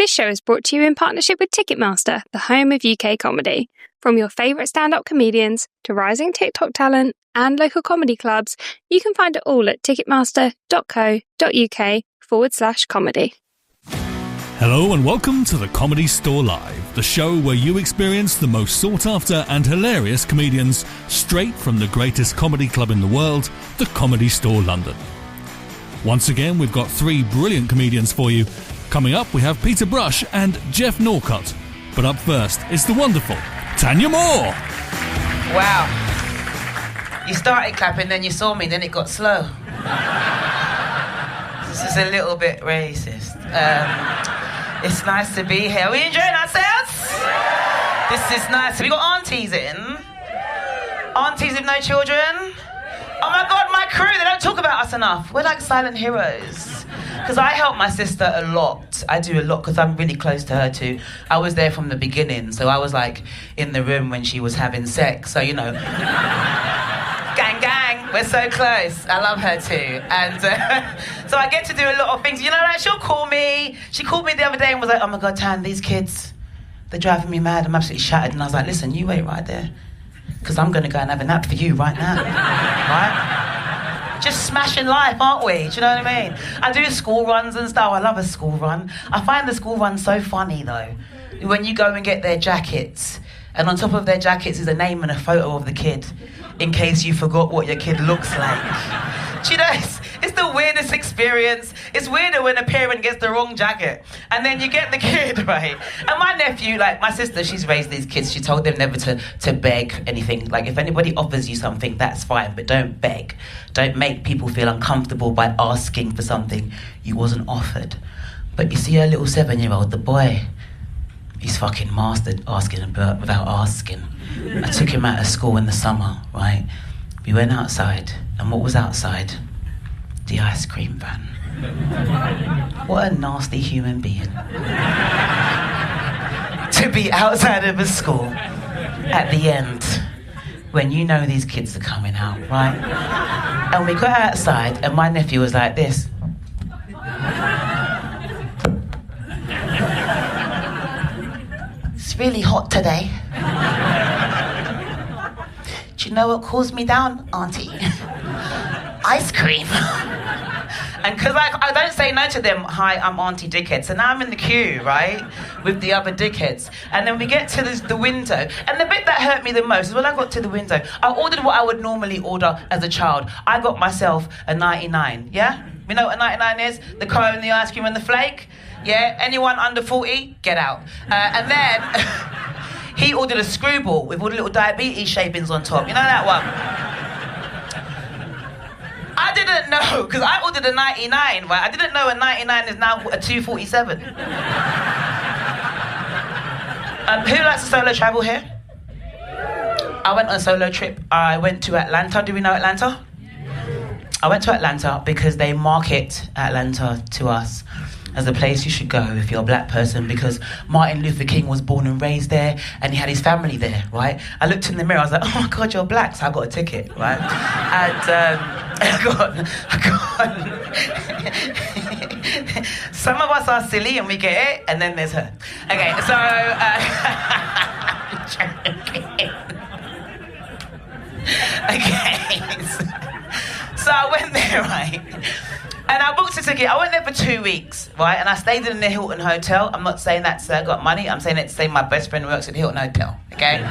This show is brought to you in partnership with Ticketmaster, the home of UK comedy. From your favourite stand-up comedians to rising TikTok talent and local comedy clubs, you can find it all at ticketmaster.co.uk/comedy. Hello and welcome to the Comedy Store Live, the show where you experience the most sought-after and hilarious comedians straight from the greatest comedy club in the world, the Comedy Store London. Once again, we've got three brilliant comedians for you. Coming up, we have Peter Brush and Geoff Norcott. But up first, it's the wonderful Thanyia Moore. Wow. You started clapping, then you saw me, then it got slow. This is a little bit racist. It's nice to be here. Are we enjoying ourselves? This is nice. Have we got aunties in? Aunties with no children? Oh my God, my crew, they don't talk about us enough. We're like silent heroes. Because I help my sister a lot. I do a lot because I'm really close to her too. I was there from the beginning, so I was like in the room when she was having sex, so you know. Gang, gang, we're so close. I love her too. And so I get to do a lot of things. You know, like she'll call me. She called me the other day and was like, oh my God, Tan, these kids, they're driving me mad. I'm absolutely shattered. And I was like, listen, you wait right there. Because I'm going to go and have a nap for you right now. Right? Just smashing life, aren't we? Do you know what I mean? I do school runs and stuff. I love a school run. I find the school run so funny, though. When you go and get their jackets, and on top of their jackets is a name and a photo of the kid, in case you forgot what your kid looks like. Do you know, it's the weirdest experience. It's weirder when a parent gets the wrong jacket, and then you get the kid, right? And my nephew, like my sister, she's raised these kids. She told them never to beg anything. Like, if anybody offers you something, that's fine, but don't beg. Don't make people feel uncomfortable by asking for something you wasn't offered. But you see her little 7-year-old, the boy, he's fucking mastered asking without asking. I took him out of school in the summer, right? We went outside, and what was outside? The ice cream van. What a nasty human being. To be outside of a school at the end when you know these kids are coming out, right? And we got outside, and my nephew was like this. It's really hot today. Do you know what cools me down, Auntie? Ice cream. And because I don't say no to them, hi, I'm Auntie Dickhead. So now I'm in the queue, right, with the other dickheads. And then we get to the window. And the bit that hurt me the most is when I got to the window, I ordered what I would normally order as a child. I got myself a 99, yeah? You know what a 99 is? The cone, the ice cream, and the flake? Yeah? Anyone under 40, get out. And then he ordered a screwball with all the little diabetes shavings on top. You know that one? I didn't know, because I ordered a 99, right? I didn't know a 99 is now a 247. Who likes to solo travel here? I went on a solo trip. I went to Atlanta. Do we know Atlanta? I went to Atlanta because they market Atlanta to us as a place you should go if you're a black person, because Martin Luther King was born and raised there, and he had his family there, right? I looked in the mirror, I was like, oh my God, you're black, so I got a ticket, right? And I got some of us are silly and we get it, and then there's her. Okay, so okay, so I went there, right? And I booked a ticket. I went there for 2 weeks, right? And I stayed in the Hilton Hotel. I'm not saying that I got money. I'm saying it to say my best friend works at the Hilton Hotel, okay?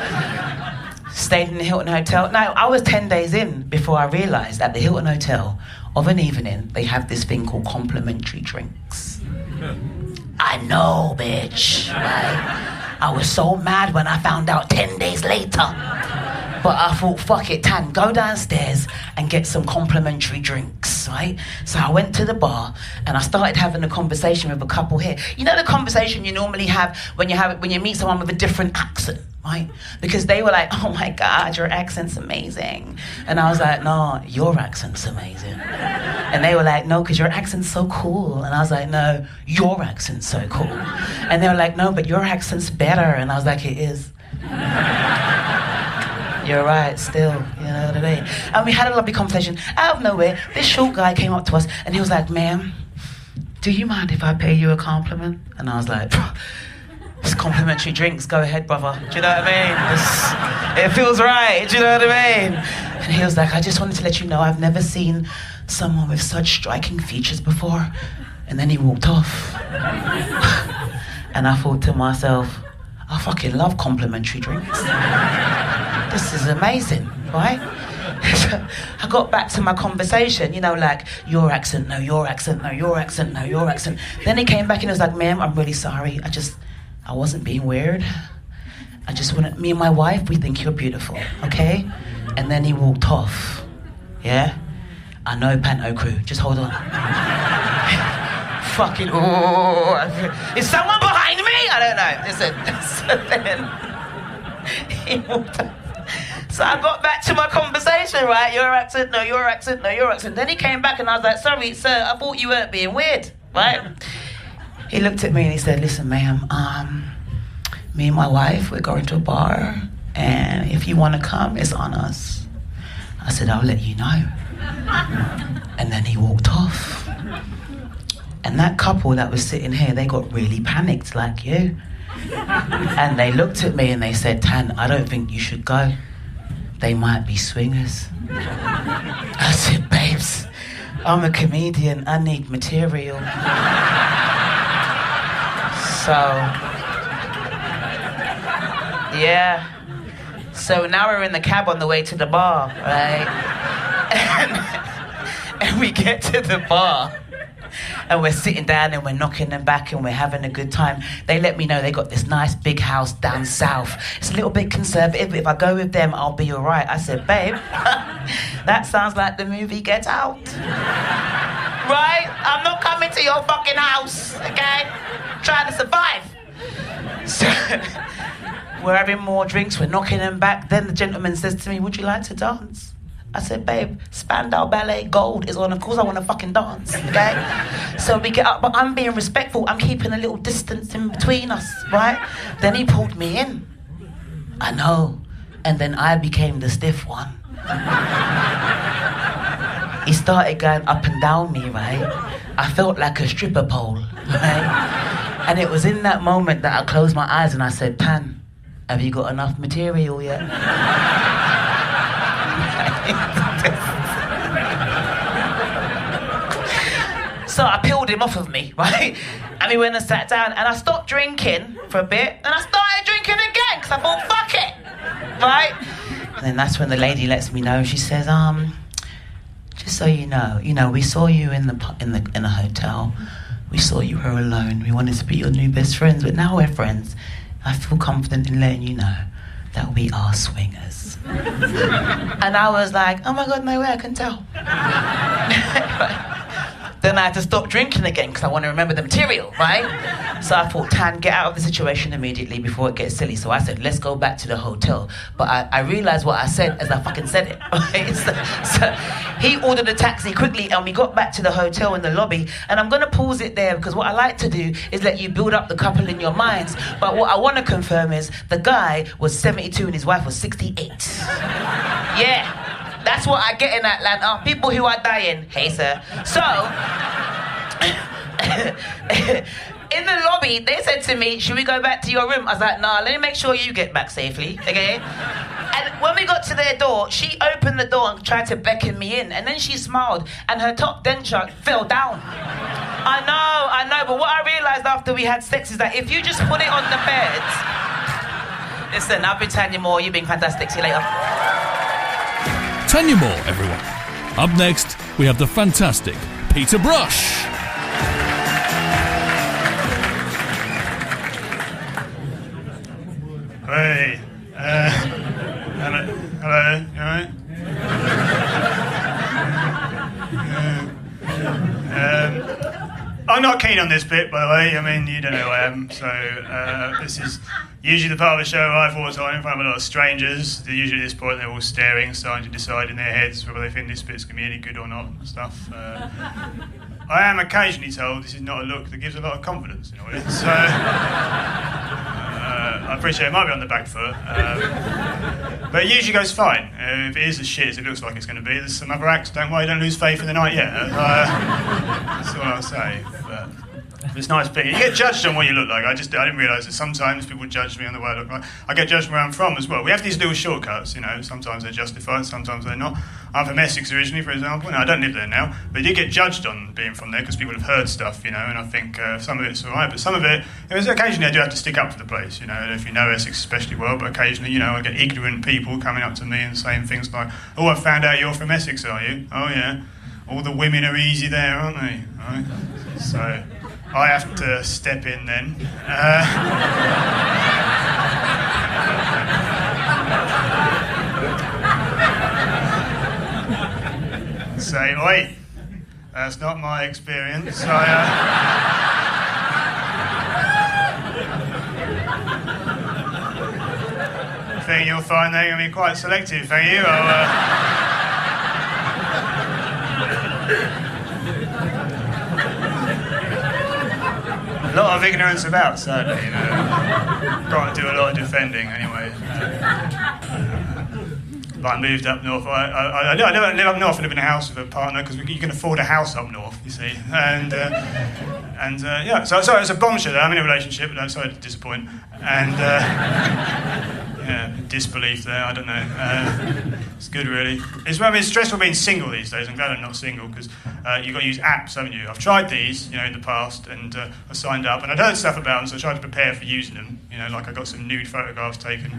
Stayed in the Hilton Hotel. Now, I was 10 days in before I realised at the Hilton Hotel, of an evening, they have this thing called complimentary drinks. I know, bitch, right? I was so mad when I found out 10 days later. But I thought, fuck it, Tan, go downstairs and get some complimentary drinks, right? So I went to the bar and I started having a conversation with a couple here. You know the conversation you normally have when you meet someone with a different accent, right? Because they were like, oh my God, your accent's amazing. And I was like, no, your accent's amazing. And they were like, no, because your accent's so cool. And I was like, no, your accent's so cool. And they were like, no, but your accent's better. And I was like, it is. You're right, still, you know what I mean? And we had a lovely conversation. Out of nowhere, this short guy came up to us and he was like, ma'am, do you mind if I pay you a compliment? And I was like, it's complimentary drinks, go ahead, brother. Do you know what I mean? It feels right, do you know what I mean? And he was like, I just wanted to let you know I've never seen someone with such striking features before. And then he walked off. And I thought to myself, I fucking love complimentary drinks. This is amazing, right? I got back to my conversation, you know, like, your accent, no, your accent, no, your accent, no, your accent. Then he came back and he was like, ma'am, I'm really sorry. I wasn't being weird. I just wanted, me and my wife, we think you're beautiful, okay? And then he walked off, yeah? I know, Panto crew, just hold on. Fucking, oh, is someone behind me? I don't know. Listen, so then he walked off. So I got back to my conversation, right? Your accent, no, your accent, no, your accent. Then he came back and I was like, sorry, sir, I thought you weren't being weird, right? He looked at me and he said, listen, ma'am, me and my wife, we're going to a bar, and if you want to come, it's on us. I said, I'll let you know. And then he walked off. And that couple that was sitting here, they got really panicked like you. And they looked at me and they said, Tan, I don't think you should go. They might be swingers. I said, babes, I'm a comedian, I need material. So, yeah. So now we're in the cab on the way to the bar, right? And we get to the bar. And we're sitting down and we're knocking them back and we're having a good time. They let me know they got this nice big house down south. It's a little bit conservative, but if I go with them, I'll be all right. I said, babe, that sounds like the movie Get Out. Right? I'm not coming to your fucking house, okay? Trying to survive. So we're having more drinks, we're knocking them back. Then the gentleman says to me, would you like to dance? I said, babe, Spandau Ballet Gold is on. Of course I want to fucking dance, okay? So we get up, but I'm being respectful. I'm keeping a little distance in between us, right? Then he pulled me in. I know. And then I became the stiff one. He started going up and down me, right? I felt like a stripper pole, right? And it was in that moment that I closed my eyes and I said, Pan, have you got enough material yet? So I peeled him off of me, right? And we went and sat down and I stopped drinking for a bit and I started drinking again because I thought, fuck it, right? And then that's when the lady lets me know. She says, just so you know, we saw you in a hotel. We saw you were alone. We wanted to be your new best friends, but now we're friends. I feel confident in letting you know that we are swingers. And I was like, oh my God, no way, I can tell. Then I had to stop drinking again because I want to remember the material, right? So I thought, Tan, get out of the situation immediately before it gets silly. So I said, let's go back to the hotel. But I realised what I said as I fucking said it. Right? So he ordered a taxi quickly and we got back to the hotel in the lobby. And I'm going to pause it there because what I like to do is let you build up the couple in your minds. But what I want to confirm is the guy was 72 and his wife was 68. Yeah. That's what I get in Atlanta. People who are dying. Hey, sir. So, in the lobby, they said to me, should we go back to your room? I was like, nah, let me make sure you get back safely, okay? And when we got to their door, she opened the door and tried to beckon me in. And then she smiled, and her top denture fell down. I know, but what I realised after we had sex is that if you just put it on the bed... Listen, I've been Thanyia Moore, you've been fantastic. See you later. Thanyia Moore, everyone. Up next, we have the fantastic Peter Brush. Hey, hello, you alright? I'm not keen on this bit, by the way. I mean, you don't know who I am, so this is usually the part of the show I thought I'm in front of a lot of strangers. They're usually at this point they're all staring, starting to decide in their heads whether they think this bit's going to be any good or not and stuff. I am occasionally told this is not a look that gives a lot of confidence in a way. So I'm appreciate it might be on the back foot. But it usually goes fine. If it is as shit as it looks like it's going to be, there's some other acts. Don't worry, don't lose faith in the night yet. That's all I'll say. But it's nice being. You get judged on what you look like. I didn't realise that sometimes people judge me on the way I look like. I get judged where I'm from as well. We have these little shortcuts, you know. Sometimes they're justified, sometimes they're not. I'm from Essex originally, for example. No, I don't live there now, but you get judged on being from there because people have heard stuff, you know. And I think some of it's all right, but some of it, occasionally I do have to stick up for the place, you know. And if you know Essex especially well, but occasionally, you know, I get ignorant people coming up to me and saying things like, "Oh, I found out you're from Essex, are you? Oh yeah. All the women are easy there, aren't they?" Right? So I have to step in then. Say, "Oi, that's not my experience." I think you'll find they're going to be quite selective, thank you. A lot of ignorance about, sadly, you know. Got to do a lot of defending, anyway. But I moved up north. I never live up north. I live in a house with a partner because you can afford a house up north, you see. And yeah, so it's a bombshell there. I'm in a relationship, but I'm sorry to disappoint. And yeah, disbelief there. I don't know. It's good, really. It's stressful being single these days. I'm glad I'm not single because you've got to use apps, haven't you? I've tried these, you know, in the past, and I signed up, and I'd heard stuff about them, so I tried to prepare for using them. You know, like I got some nude photographs taken.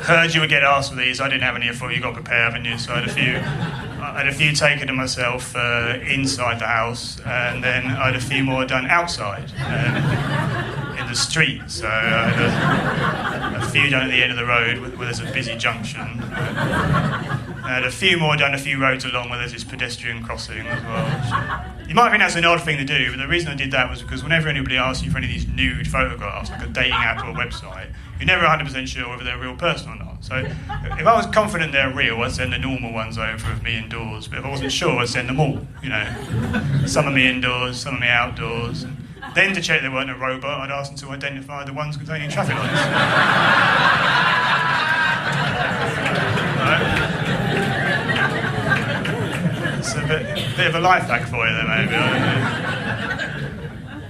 Heard you would get asked for these. I didn't have any. I thought you got to prepare, haven't you? So I had a few taken of myself inside the house, and then I had a few more done outside in the street. So I had a few done at the end of the road where there's a busy junction. I had a few more done a few roads along where there's this pedestrian crossing as well. You might think that's an odd thing to do, but the reason I did that was because whenever anybody asks you for any of these nude photographs, like a dating app or a website, you're never 100% sure whether they're a real person or not. So if I was confident they're real, I'd send the normal ones over of me indoors. But if I wasn't sure, I'd send them all, you know. Some of me indoors, some of me outdoors. And then to check they weren't a robot, I'd ask them to identify the ones containing traffic lights. Right. It's a bit of a life hack for you there, maybe. I don't know.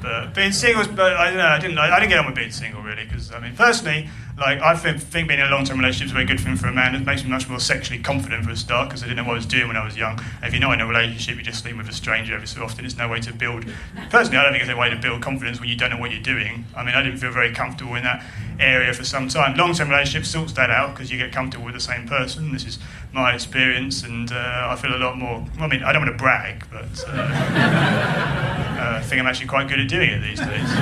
But being single, I don't know, I didn't get on with being single really, because I mean, personally, like I think being in a long-term relationship is a very good thing for a man. It makes me much more sexually confident for a start, because I didn't know what I was doing when I was young. And if you're not in a relationship, you're just sleeping with a stranger every so often. It's no way to build. Personally, I don't think it's a way to build confidence when you don't know what you're doing. I mean, I didn't feel very comfortable in that area for some time. Long-term relationship sorts that out because you get comfortable with the same person. This is my experience, and I feel a lot more. I mean, I don't want to brag, but I think I'm actually quite good at doing it these days.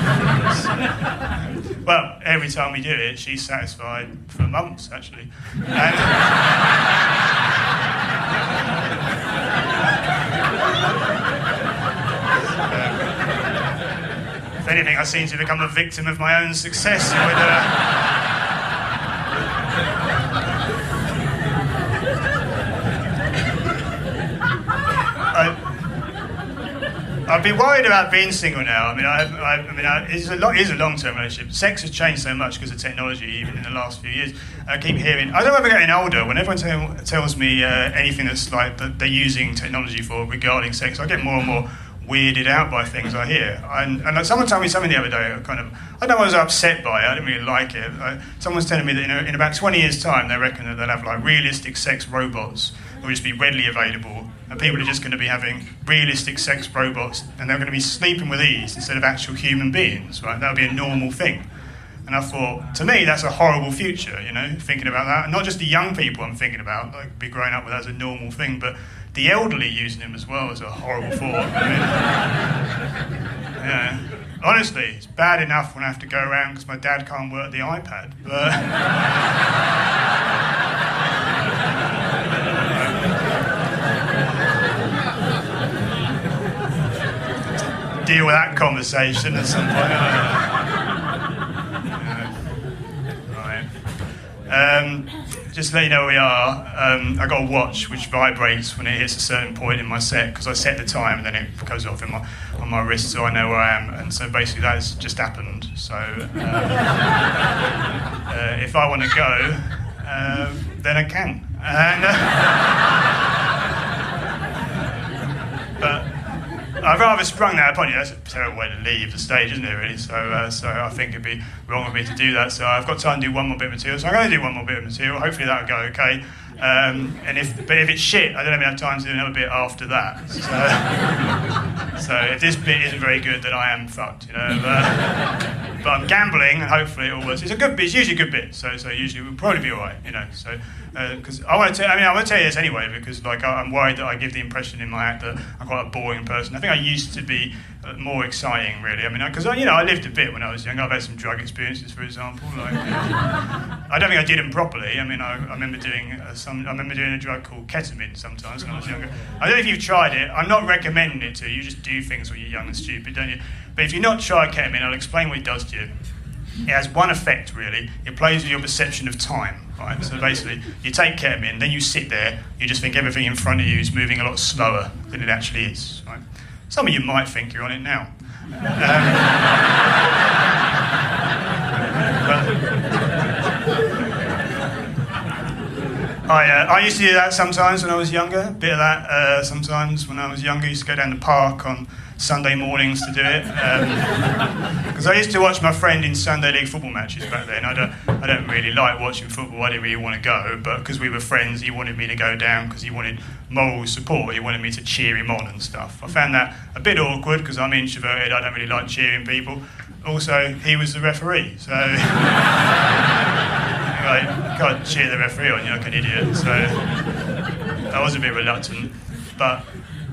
Well, every time we do it, she's satisfied for months, actually. And if anything, I seem to become a victim of my own success with I'd be worried about being single now. I mean, it's a long-term relationship. Sex has changed so much because of technology, even in the last few years. I keep hearing, I don't know if I'm getting older, when everyone tells me anything that's like that they're using technology for regarding sex, I get more and more weirded out by things I hear. And like someone told me something the other day, I don't know, I was upset by it, I didn't really like it. Someone's telling me that in about 20 years' time, they reckon that they'll have like realistic sex robots that will just be readily available, and people are just going to be having realistic sex robots, and they're going to be sleeping with these instead of actual human beings, right? That would be a normal thing. And I thought, to me, that's a horrible future, you know, thinking about that. And not just the young people I'm thinking about, like, be growing up with that as a normal thing, but the elderly using them as well is a horrible thought. I mean, yeah. Honestly, it's bad enough when I have to go around because my dad can't work the iPad, but... deal with that conversation at some point. Right. just to let you know where we are, I got a watch which vibrates when it hits a certain point in my set, because I set the time and then it goes off on my wrist, so I know where I am. And so basically that's just happened. So if I want to go, then I can. And, but I've rather sprung that upon you. That's a terrible way to leave the stage, isn't it, really? So I think it'd be wrong of me to do that. So I've got time to do one more bit of material. So I'm going to do one more bit of material. Hopefully that'll go okay. But if it's shit, I don't have enough time to do another bit after that. So if this bit isn't very good, then I am fucked, you know. But I'm gambling, and hopefully it all works. It's a good bit. It's usually a good bit. So usually we'll probably be all right, you know. So because I want to tell you this anyway, because like I'm worried that I give the impression in my act that I'm quite a boring person. I think I used to be more exciting, really. I mean, because I lived a bit when I was young. I've had some drug experiences, for example. Like, I don't think I did them properly. I mean, I remember doing a drug called ketamine sometimes when I was younger. I don't know if you've tried it. I'm not recommending it to you. You just do things when you're young and stupid, don't you? But if you've not tried ketamine, I'll explain what it does to you. It has one effect, really. It plays with your perception of time, right? So basically, you take ketamine, then you sit there, you just think everything in front of you is moving a lot slower than it actually is, right? Some of you might think you're on it now. I used to do that sometimes when I was younger, a bit of that sometimes when I was younger. I used to go down the park on Sunday mornings to do it. Because I used to watch my friend in Sunday League football matches back then. I don't really like watching football, I didn't really want to go, but because we were friends, he wanted me to go down because he wanted moral support, he wanted me to cheer him on and stuff. I found that a bit awkward because I'm introverted, I don't really like cheering people. Also, he was the referee, so... Like, you can't cheer the referee on you like an idiot, so I was a bit reluctant. But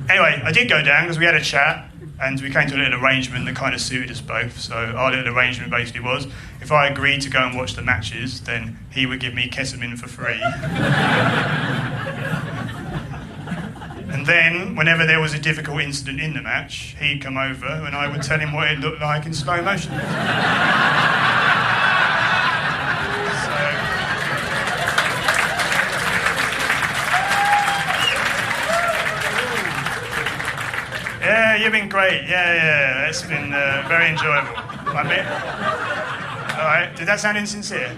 anyway, I did go down because we had a chat and we came to a little arrangement that kind of suited us both. So our little arrangement basically was, if I agreed to go and watch the matches, then he would give me ketamine for free. And then, whenever there was a difficult incident in the match, he'd come over and I would tell him what it looked like in slow motion. Yeah, you've been great. Yeah, it's been very enjoyable. All right, did that sound insincere?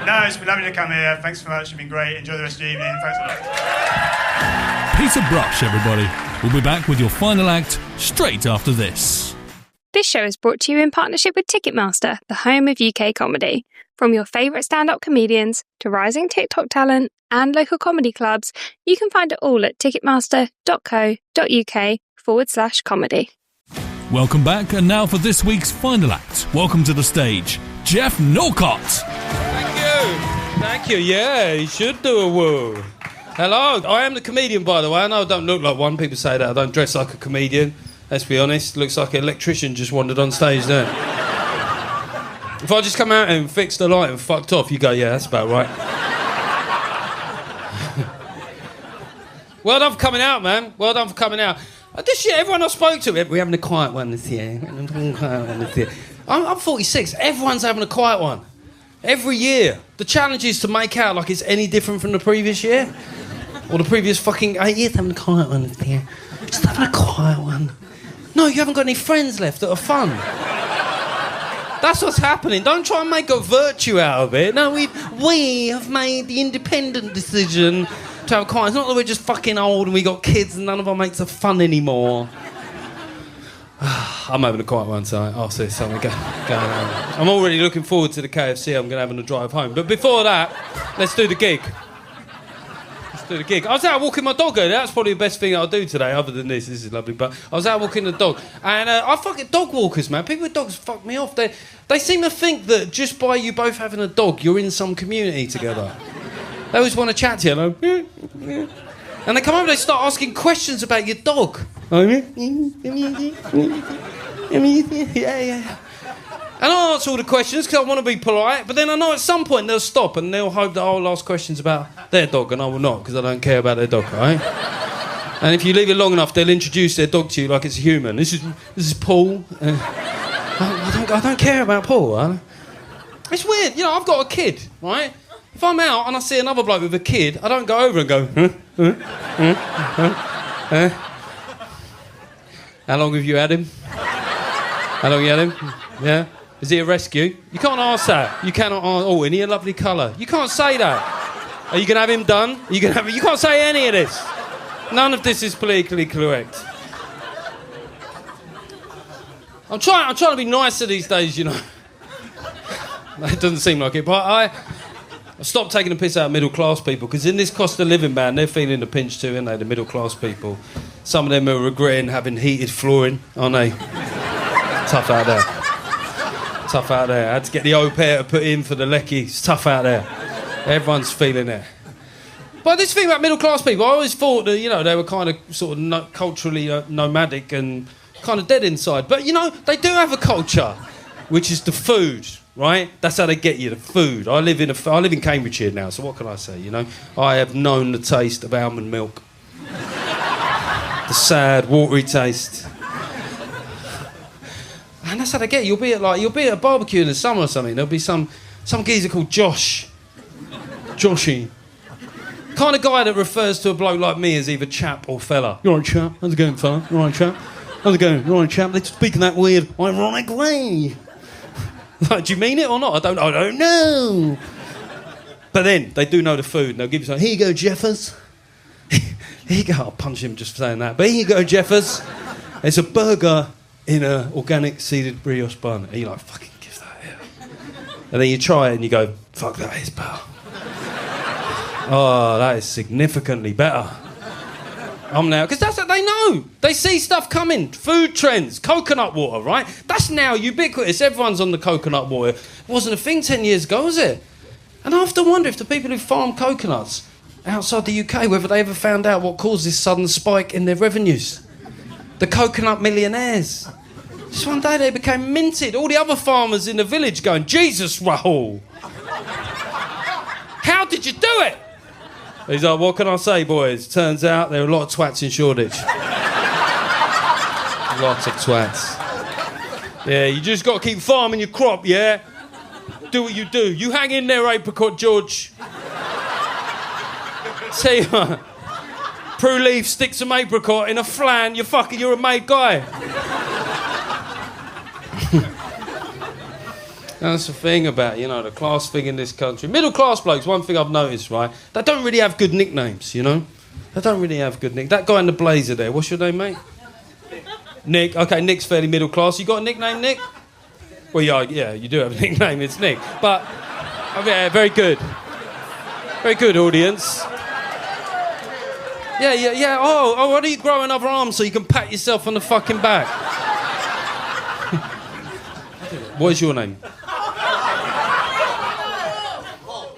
No, it's been lovely to come here. Thanks so much. You've been great. Enjoy the rest of the evening. Thanks a lot. Peter Brush, everybody. We'll be back with your final act straight after this. This show is brought to you in partnership with Ticketmaster, the home of UK comedy. From your favourite stand-up comedians to rising TikTok talent and local comedy clubs, you can find it all at ticketmaster.co.uk/comedy. Welcome back, and now for this week's final act. Welcome to the stage, Geoff Norcott. Thank you. Yeah, you should do a woo. Hello, I am the comedian, by the way. I know I don't look like one. People say that I don't dress like a comedian. Let's be honest, looks like an electrician just wandered on stage there. If I just come out and fixed the light and fucked off, you go, yeah, that's about right. Well done for coming out, man. Well done for coming out. This year, everyone I spoke to, we're having a quiet one this year. I'm 46. Everyone's having a quiet one. Every year. The challenge is to make out like it's any different from the previous year. Or the previous fucking 8 years having a quiet one this year. Just having a quiet one. No, you haven't got any friends left that are fun. That's what's happening. Don't try and make a virtue out of it. No, we have made the independent decision to have a quiet. It's not that we're just fucking old and we got kids and none of our mates are fun anymore. I'm having a quiet one, so I'll see something going on. I'm already looking forward to the KFC I'm going to have on the drive home. But before that, let's do the gig. I was out walking my dog earlier. That's probably the best thing I'll do today, other than this. This is lovely. But I was out walking the dog. And I fucking dog walkers, man. People with dogs fuck me off. They seem to think that just by you both having a dog, you're in some community together. They always want to chat to you. And they come over, they start asking questions about your dog. Yeah. And I'll answer all the questions because I want to be polite, but then I know at some point they'll stop and they'll hope that I'll ask questions about their dog, and I will not because I don't care about their dog, right? And if you leave it long enough, they'll introduce their dog to you like it's a human. This is Paul. I don't care about Paul. Huh? It's weird, I've got a kid, right? If I'm out and I see another bloke with a kid, I don't go over and go, How long have you had him? How long you had him? Yeah? Is he a rescue? You can't ask that. You cannot ask, oh, isn't he a lovely colour? You can't say that. Are you going to have him done? You can't say any of this. None of this is politically correct. I'm trying to be nicer these days, you know. It doesn't seem like it, but I stopped taking the piss out of middle class people, because in this cost of living, man, they're feeling the pinch too, aren't they, the middle class people. Some of them are regretting having heated flooring, aren't they? Tough out there. Tough out there. I had to get the au pair to put in for the lecky. It's tough out there. Everyone's feeling it. But this thing about middle class people, I always thought that, you know, they were kind of sort of culturally nomadic and kind of dead inside. But, you know, they do have a culture, which is the food, right? That's how they get you, the food. I live in Cambridgeshire now, so what can I say, you know? I have known the taste of almond milk. The sad, watery taste. And that's how they get you. You'll be at a barbecue in the summer or something. There'll be some geezer called Joshy. Kind of guy that refers to a bloke like me as either chap or fella. You alright, chap? How's it going, fella? You alright, chap? How's it going? You alright, chap? They speak in that weird, ironic way. Like, do you mean it or not? I don't know. But then, they do know the food, and they'll give you something. Here you go, Jeffers. Here you go. I'll punch him just for saying that. But here you go, Jeffers. It's a burger in an organic seeded brioche bun. And you're like, fucking give that here. And then you try it and you go, fuck, that is better. Oh, that is significantly better. I'm now, because that's what they know. They see stuff coming. Food trends, coconut water, right? That's now ubiquitous. Everyone's on the coconut water. It wasn't a thing 10 years ago, was it? And I often wonder if the people who farm coconuts outside the UK, whether they ever found out what caused this sudden spike in their revenues. The coconut millionaires. Just one day they became minted. All the other farmers in the village going, Jesus, Rahul. How did you do it? He's like, what can I say, boys? Turns out there are a lot of twats in Shoreditch. Lots of twats. Yeah, you just got to keep farming your crop, yeah? Do what you do. You hang in there, Apricot George. Tell you what, Prue Leaf, stick some apricot in a flan, you're a made guy. That's the thing about, you know, the class thing in this country. Middle class blokes, one thing I've noticed, right? They don't really have good nicknames, you know? They don't really have good nicknames. That guy in the blazer there, what's your name, mate? Nick. Okay, Nick's fairly middle class. You got a nickname, Nick? Well, yeah, you do have a nickname, it's Nick. But, yeah, very good. Very good, audience. Yeah. Oh, why don't you grow another arm so you can pat yourself on the fucking back? What is your name?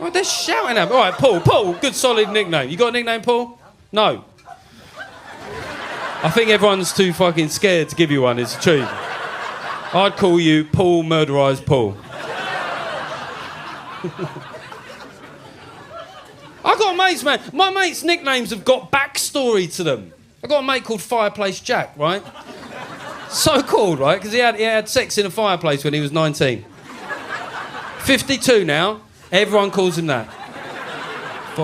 Oh, they're shouting at me. All right, Paul, good solid nickname. You got a nickname, Paul? No. I think everyone's too fucking scared to give you one, it's true. I'd call you Paul Murderised Paul. I got mates, man. My mates' nicknames have got backstory to them. I got a mate called Fireplace Jack, right? So called, right? Because he had sex in a fireplace when he was 19. 52 now. Everyone calls him that.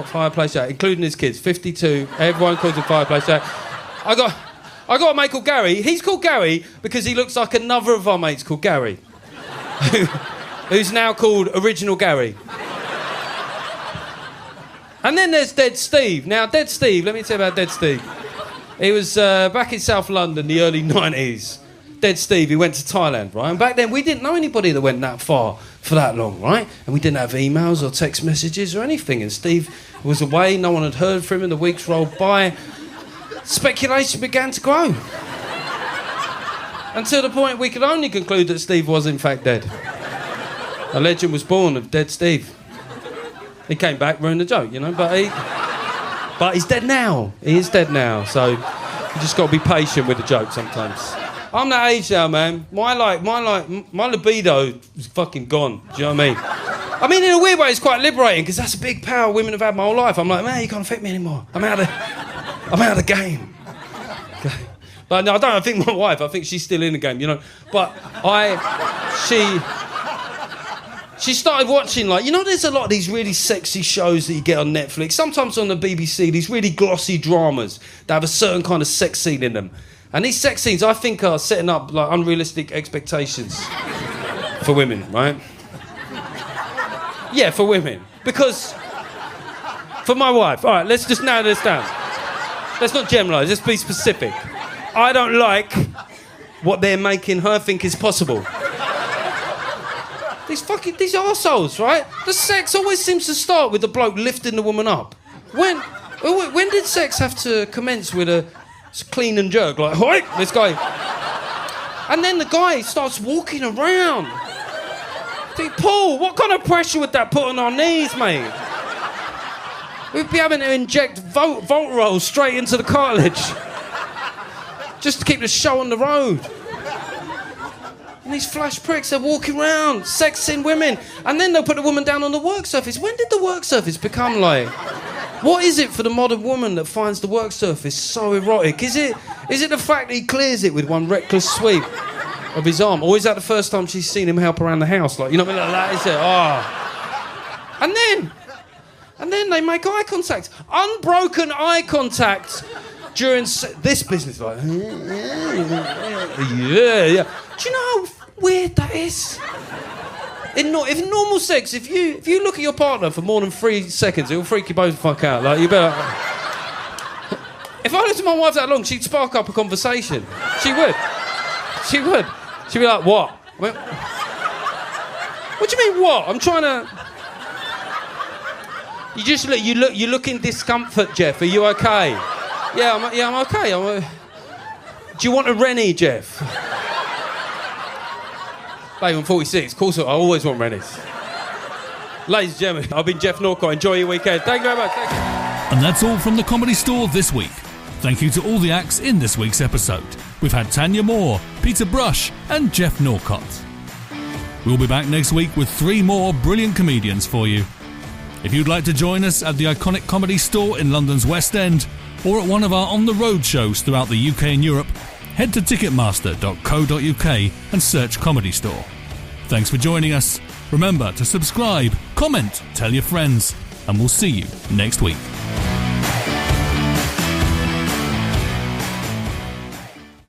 Fireplace Jack, including his kids. 52. Everyone calls him Fireplace Jack. I got a mate called Gary. He's called Gary because he looks like another of our mates called Gary, who's now called Original Gary. And then there's Dead Steve. Now, Dead Steve, let me tell you about Dead Steve. He was back in South London, the early 90s. Dead Steve, he went to Thailand, right? And back then, we didn't know anybody that went that far for that long, right? And we didn't have emails or text messages or anything. And Steve was away, no one had heard from him, the weeks rolled by. Speculation began to grow. Until the point we could only conclude that Steve was in fact dead. A legend was born of Dead Steve. He came back, ruined the joke, you know, but he's dead now. He is dead now, so you just got to be patient with the joke sometimes. I'm that age now, man. My libido is fucking gone. Do you know what I mean? I mean, in a weird way, it's quite liberating because that's a big power women have had my whole life. I'm like, man, you can't affect me anymore. I'm out of the game. Okay. But no, I think my wife, I think she's still in the game, you know. But She started watching, like, you know, there's a lot of these really sexy shows that you get on Netflix, sometimes on the BBC, these really glossy dramas that have a certain kind of sex scene in them. And these sex scenes, I think, are setting up, like, unrealistic expectations for women, right? Yeah, for women. Because, for my wife, all right, let's just narrow this down. Let's not generalise, let's be specific. I don't like what they're making her think is possible. These arseholes, right? The sex always seems to start with the bloke lifting the woman up. When did sex have to commence with a clean and jerk? Like, hoi, this guy. And then the guy starts walking around. I think, Paul, what kind of pressure would that put on our knees, mate? We'd be having to inject volt rolls straight into the cartilage. Just to keep the show on the road. And these flash pricks, they're walking around, sexing women, and then they'll put the woman down on the work surface. When did the work surface become like... What is it for the modern woman that finds the work surface so erotic? Is it the fact that he clears it with one reckless sweep of his arm? Or is that the first time she's seen him help around the house? Like, you know what I mean? Like that, is it? Oh. And then they make eye contact. Unbroken eye contact during this business. Like, yeah. Do you know how weird that is? If normal sex, if you look at your partner for more than 3 seconds, it'll freak you both the fuck out. Like, you better... If I looked at my wife that long, she'd spark up a conversation. She would. She'd be like, what? What do you mean, what? I'm trying to... You look in discomfort, Geoff. Are you okay? Yeah, I'm okay. Do you want a Rennie, Geoff? Babe, I'm 46. Of course, I always want Rennies. Ladies and gentlemen, I've been Geoff Norcott. Enjoy your weekend. Thank you very much. Thank you. And that's all from the Comedy Store this week. Thank you to all the acts in this week's episode. We've had Thanyia Moore, Peter Brush, and Geoff Norcott. We'll be back next week with 3 more brilliant comedians for you. If you'd like to join us at the iconic Comedy Store in London's West End, or at one of our on-the-road shows throughout the UK and Europe, head to ticketmaster.co.uk and search Comedy Store. Thanks for joining us. Remember to subscribe, comment, tell your friends, and we'll see you next week.